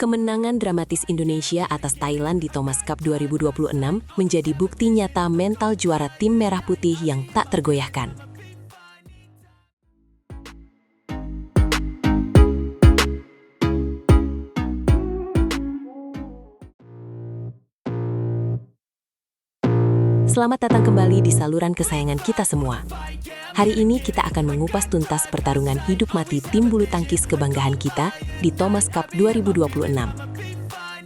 Kemenangan dramatis Indonesia atas Thailand di Thomas Cup 2026 menjadi bukti nyata mental juara tim Merah Putih yang tak tergoyahkan. Selamat datang kembali di saluran kesayangan kita semua. Hari ini kita akan mengupas tuntas pertarungan hidup mati tim bulu tangkis kebanggaan kita di Thomas Cup 2026.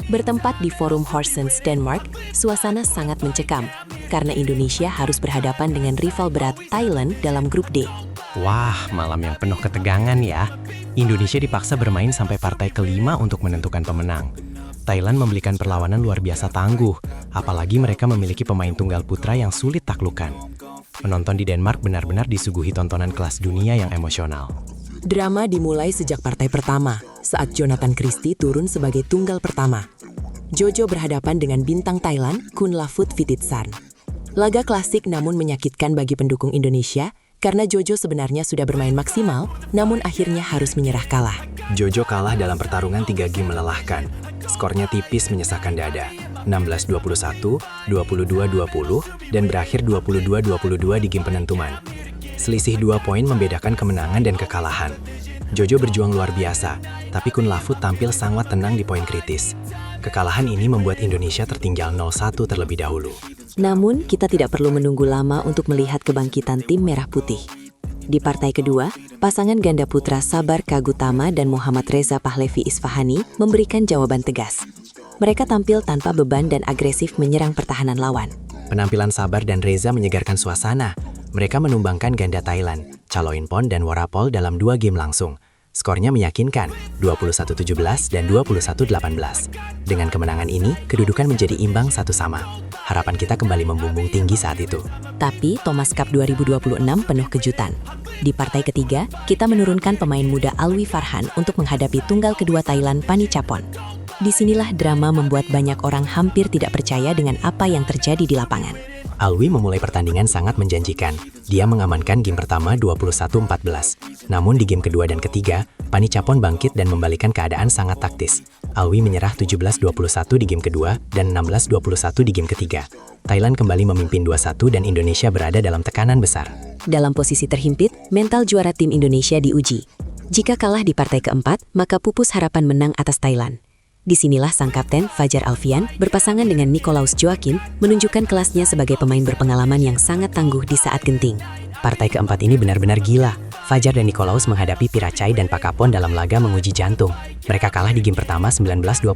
Bertempat di Forum Horsens, Denmark, suasana sangat mencekam karena Indonesia harus berhadapan dengan rival berat Thailand dalam grup D. Wah, malam yang penuh ketegangan ya. Indonesia dipaksa bermain sampai partai kelima untuk menentukan pemenang. Thailand memberikan perlawanan luar biasa tangguh, apalagi mereka memiliki pemain tunggal putra yang sulit taklukkan. Penonton di Denmark benar-benar disuguhi tontonan kelas dunia yang emosional. Drama dimulai sejak partai pertama, saat Jonathan Christie turun sebagai tunggal pertama. Jojo berhadapan dengan bintang Thailand, Kunlavut Vititsarn. Laga klasik namun menyakitkan bagi pendukung Indonesia, karena Jojo sebenarnya sudah bermain maksimal, namun akhirnya harus menyerah kalah. Jojo kalah dalam pertarungan 3 game melelahkan. Skornya tipis menyesakkan dada, 16-21, 22-20, dan berakhir 22-22 di game penentuman. Selisih 2 poin membedakan kemenangan dan kekalahan. Jojo berjuang luar biasa, tapi Kunlavut tampil sangat tenang di poin kritis. Kekalahan ini membuat Indonesia tertinggal 0-1 terlebih dahulu. Namun, kita tidak perlu menunggu lama untuk melihat kebangkitan tim Merah Putih. Di partai kedua, pasangan ganda putra Sabar Kagutama dan Muhammad Reza Pahlevi Isfahani memberikan jawaban tegas. Mereka tampil tanpa beban dan agresif menyerang pertahanan lawan. Penampilan Sabar dan Reza menyegarkan suasana. Mereka menumbangkan ganda Thailand, Chaloinpon dan Worapol dalam 2 game langsung. Skornya meyakinkan, 21-17 dan 21-18. Dengan kemenangan ini, kedudukan menjadi imbang 1-1. Harapan kita kembali membumbung tinggi saat itu. Tapi Thomas Cup 2026 penuh kejutan. Di partai ketiga, kita menurunkan pemain muda Alwi Farhan untuk menghadapi tunggal kedua Thailand Panichapon. Disinilah drama membuat banyak orang hampir tidak percaya dengan apa yang terjadi di lapangan. Alwi memulai pertandingan sangat menjanjikan. Dia mengamankan game pertama 21-14. Namun di game kedua dan ketiga, Panichapon bangkit dan membalikan keadaan sangat taktis. Alwi menyerah 17-21 di game kedua dan 16-21 di game ketiga. Thailand kembali memimpin 2-1 dan Indonesia berada dalam tekanan besar. Dalam posisi terhimpit, mental juara tim Indonesia diuji. Jika kalah di partai keempat, maka pupus harapan menang atas Thailand. Disinilah sang kapten Fajar Alfian berpasangan dengan Nicolaus Joaquim menunjukkan kelasnya sebagai pemain berpengalaman yang sangat tangguh di saat genting. Partai keempat ini benar-benar gila. Fajar dan Nicolaus menghadapi Piracai dan Pakapon dalam laga menguji jantung. Mereka kalah di game pertama 19-21,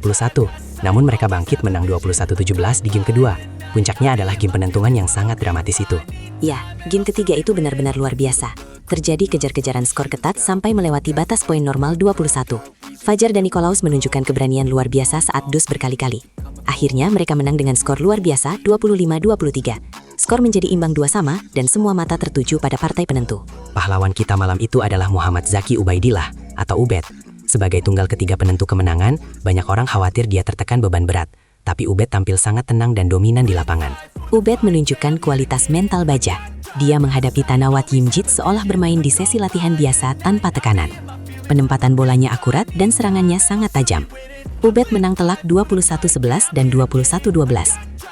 namun mereka bangkit menang 21-17 di game kedua. Puncaknya adalah game penentuan yang sangat dramatis itu. Ya, game ketiga itu benar-benar luar biasa. Terjadi kejar-kejaran skor ketat sampai melewati batas poin normal 21. Fajar dan Nicolaus menunjukkan keberanian luar biasa saat dus berkali-kali. Akhirnya mereka menang dengan skor luar biasa 25-23. Skor menjadi imbang 2-2 dan semua mata tertuju pada partai penentu. Pahlawan kita malam itu adalah Muhammad Zaki Ubaidillah atau Ubed. Sebagai tunggal ketiga penentu kemenangan, banyak orang khawatir dia tertekan beban berat. Tapi Ubed tampil sangat tenang dan dominan di lapangan. Ubed menunjukkan kualitas mental baja. Dia menghadapi Tanawat Yimjit seolah bermain di sesi latihan biasa tanpa tekanan. Penempatan bolanya akurat dan serangannya sangat tajam. Ubed menang telak 21-11 dan 21-12.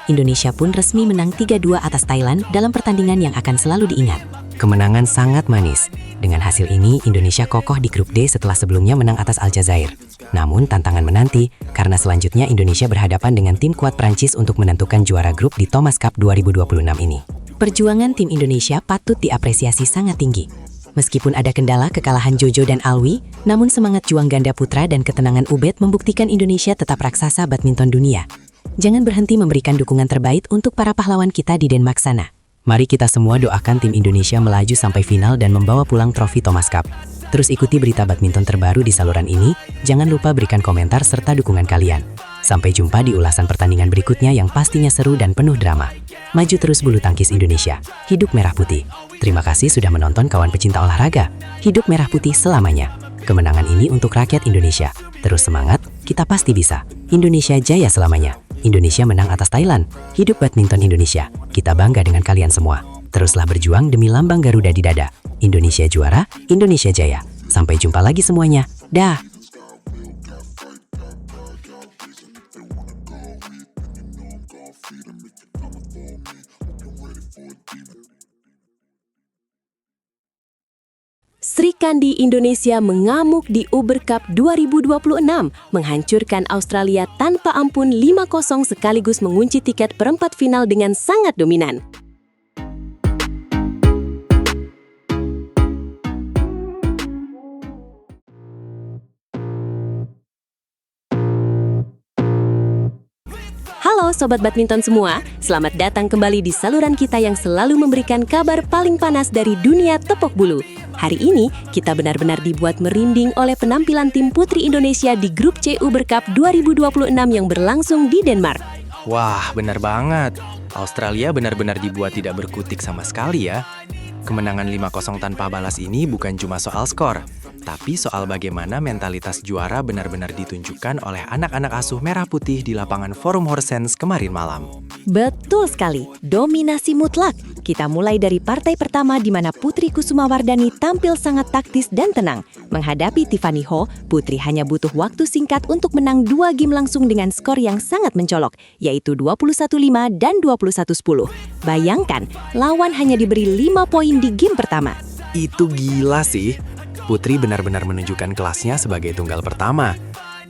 Indonesia pun resmi menang 3-2 atas Thailand dalam pertandingan yang akan selalu diingat. Kemenangan sangat manis. Dengan hasil ini, Indonesia kokoh di grup D setelah sebelumnya menang atas Aljazair. Namun, tantangan menanti karena selanjutnya Indonesia berhadapan dengan tim kuat Prancis untuk menentukan juara grup di Thomas Cup 2026 ini. Perjuangan tim Indonesia patut diapresiasi sangat tinggi. Meskipun ada kendala kekalahan Jojo dan Alwi, namun semangat juang ganda putra dan ketenangan Ubed membuktikan Indonesia tetap raksasa badminton dunia. Jangan berhenti memberikan dukungan terbaik untuk para pahlawan kita di Denmark sana. Mari kita semua doakan tim Indonesia melaju sampai final dan membawa pulang trofi Thomas Cup. Terus ikuti berita badminton terbaru di saluran ini, jangan lupa berikan komentar serta dukungan kalian. Sampai jumpa di ulasan pertandingan berikutnya yang pastinya seru dan penuh drama. Maju terus bulu tangkis Indonesia, hidup Merah Putih. Terima kasih sudah menonton kawan pecinta olahraga. Hidup Merah Putih selamanya. Kemenangan ini untuk rakyat Indonesia. Terus semangat, kita pasti bisa. Indonesia jaya selamanya. Indonesia menang atas Thailand. Hidup badminton Indonesia. Kita bangga dengan kalian semua. Teruslah berjuang demi lambang Garuda di dada. Indonesia juara, Indonesia jaya. Sampai jumpa lagi semuanya. Dah. Sri Kandi Indonesia mengamuk di Uber Cup 2026, menghancurkan Australia tanpa ampun 5-0 sekaligus mengunci tiket perempat final dengan sangat dominan. Halo Sobat Badminton semua, selamat datang kembali di saluran kita yang selalu memberikan kabar paling panas dari dunia tepok bulu. Hari ini, kita benar-benar dibuat merinding oleh penampilan tim putri Indonesia di grup C Uber Cup 2026 yang berlangsung di Denmark. Wah, benar banget. Australia benar-benar dibuat tidak berkutik sama sekali ya. Kemenangan 5-0 tanpa balas ini bukan cuma soal skor, tapi soal bagaimana mentalitas juara benar-benar ditunjukkan oleh anak-anak asuh merah putih di lapangan Forum Horsens kemarin malam. Betul sekali, dominasi mutlak. Kita mulai dari partai pertama di mana Putri Kusumawardhani tampil sangat taktis dan tenang. Menghadapi Tiffany Ho, Putri hanya butuh waktu singkat untuk menang 2 game langsung dengan skor yang sangat mencolok, yaitu 21-5 dan 21-10. Bayangkan, lawan hanya diberi 5 poin di game pertama. Itu gila sih. Putri benar-benar menunjukkan kelasnya sebagai tunggal pertama.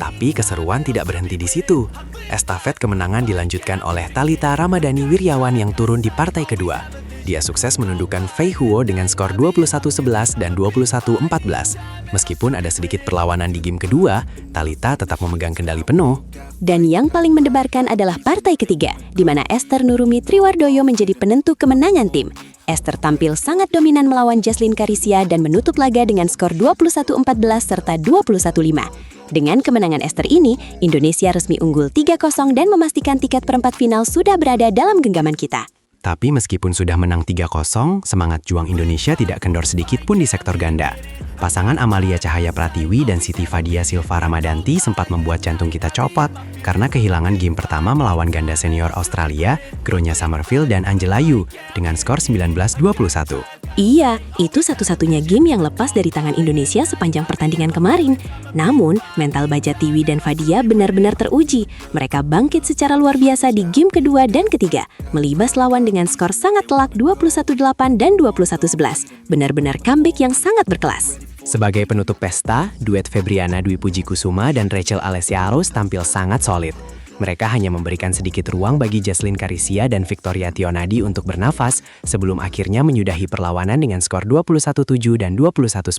Tapi keseruan tidak berhenti di situ. Estafet kemenangan dilanjutkan oleh Thalita Ramadhani Wirjawan yang turun di partai kedua. Dia sukses menundukkan Fei Huo dengan skor 21-11 dan 21-14. Meskipun ada sedikit perlawanan di game kedua, Thalita tetap memegang kendali penuh. Dan yang paling mendebarkan adalah partai ketiga, di mana Esther Nurumi Triwardoyo menjadi penentu kemenangan tim. Esther tampil sangat dominan melawan Jaslyn Karisia dan menutup laga dengan skor 21-14 serta 21-5. Dengan kemenangan Esther ini, Indonesia resmi unggul 3-0 dan memastikan tiket perempat final sudah berada dalam genggaman kita. Tapi meskipun sudah menang 3-0, semangat juang Indonesia tidak kendor sedikit pun di sektor ganda. Pasangan Amalia Cahaya Pratiwi dan Siti Fadia Silva Ramadanti sempat membuat jantung kita copot karena kehilangan game pertama melawan ganda senior Australia, Gronya Summerfield dan Angela Yu dengan skor 19-21. Iya, itu satu-satunya game yang lepas dari tangan Indonesia sepanjang pertandingan kemarin. Namun, mental Baja Tiwi dan Fadia benar-benar teruji. Mereka bangkit secara luar biasa di game kedua dan ketiga, melibas lawan dengan skor sangat telak 21-8 dan 21-11. Benar-benar comeback yang sangat berkelas. Sebagai penutup pesta, duet Febriana Dwi Puji Kusuma dan Rachel Alessia Arus tampil sangat solid. Mereka hanya memberikan sedikit ruang bagi Jaslyn Karisia dan Victoria Tionadi untuk bernafas sebelum akhirnya menyudahi perlawanan dengan skor 21-7 dan 21-10.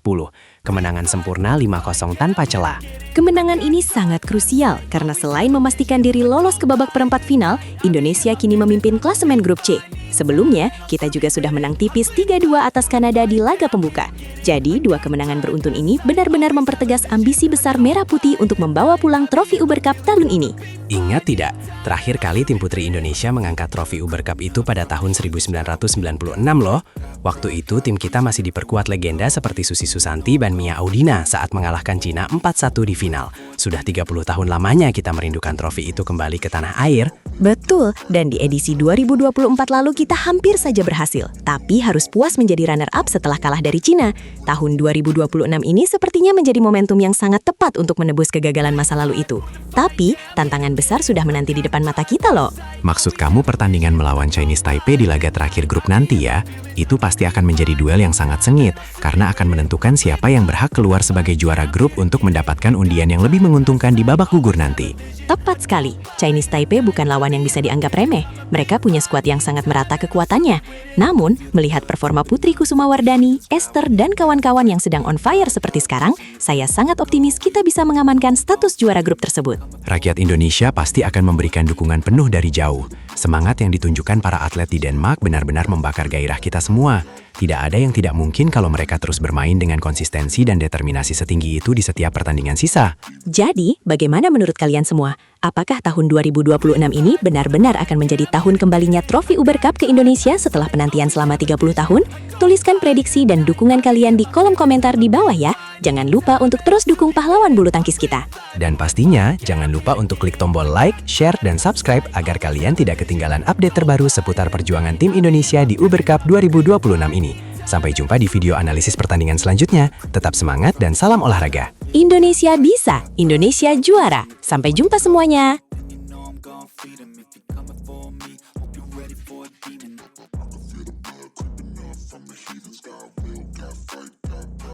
Kemenangan sempurna 5-0 tanpa celah. Kemenangan ini sangat krusial karena selain memastikan diri lolos ke babak perempat final, Indonesia kini memimpin klasemen grup C. Sebelumnya, kita juga sudah menang tipis 3-2 atas Kanada di laga pembuka. Jadi, 2 kemenangan beruntun ini benar-benar mempertegas ambisi besar Merah Putih untuk membawa pulang trofi Uber Cup tahun ini. Ingat tidak, terakhir kali tim putri Indonesia mengangkat trofi Uber Cup itu pada tahun 1996 loh. Waktu itu tim kita masih diperkuat legenda seperti Susi Susanti dan Mia Audina saat mengalahkan Cina 4-1 di final. Sudah 30 tahun lamanya kita merindukan trofi itu kembali ke tanah air. Betul, dan di edisi 2024 lalu kita hampir saja berhasil. Tapi harus puas menjadi runner-up setelah kalah dari Cina. Tahun 2026 ini sepertinya menjadi momentum yang sangat tepat untuk menebus kegagalan masa lalu itu. Tapi, tantangan besar sudah menanti di depan mata kita loh. Maksud kamu pertandingan melawan Chinese Taipei di laga terakhir grup nanti ya? Itu pasti akan menjadi duel yang sangat sengit, karena akan menentukan siapa yang berhak keluar sebagai juara grup untuk mendapatkan undian yang lebih menguntungkan di babak gugur nanti. Tepat sekali, Chinese Taipei bukan lawan yang bisa dianggap remeh. Mereka punya skuad yang sangat merata kekuatannya. Namun, melihat performa Putri Kusumawardhani, Esther, dan kawan-kawan yang sedang on fire seperti sekarang, saya sangat optimis kita bisa mengamankan status juara grup tersebut. Rakyat Indonesia pasti akan memberikan dukungan penuh dari jauh. Semangat yang ditunjukkan para atlet di Denmark benar-benar membakar gairah kita semua. Tidak ada yang tidak mungkin kalau mereka terus bermain dengan konsistensi dan determinasi setinggi itu di setiap pertandingan sisa. Jadi, bagaimana menurut kalian semua? Apakah tahun 2026 ini benar-benar akan menjadi tahun kembalinya trofi Uber Cup ke Indonesia setelah penantian selama 30 tahun? Tuliskan prediksi dan dukungan kalian di kolom komentar di bawah ya. Jangan lupa untuk terus dukung pahlawan bulu tangkis kita. Dan pastinya, jangan lupa untuk klik tombol like, share, dan subscribe agar kalian tidak ketinggalan update terbaru seputar perjuangan tim Indonesia di Uber Cup 2026 ini. Sampai jumpa di video analisis pertandingan selanjutnya. Tetap semangat dan salam olahraga. Indonesia bisa, Indonesia juara. Sampai jumpa semuanya.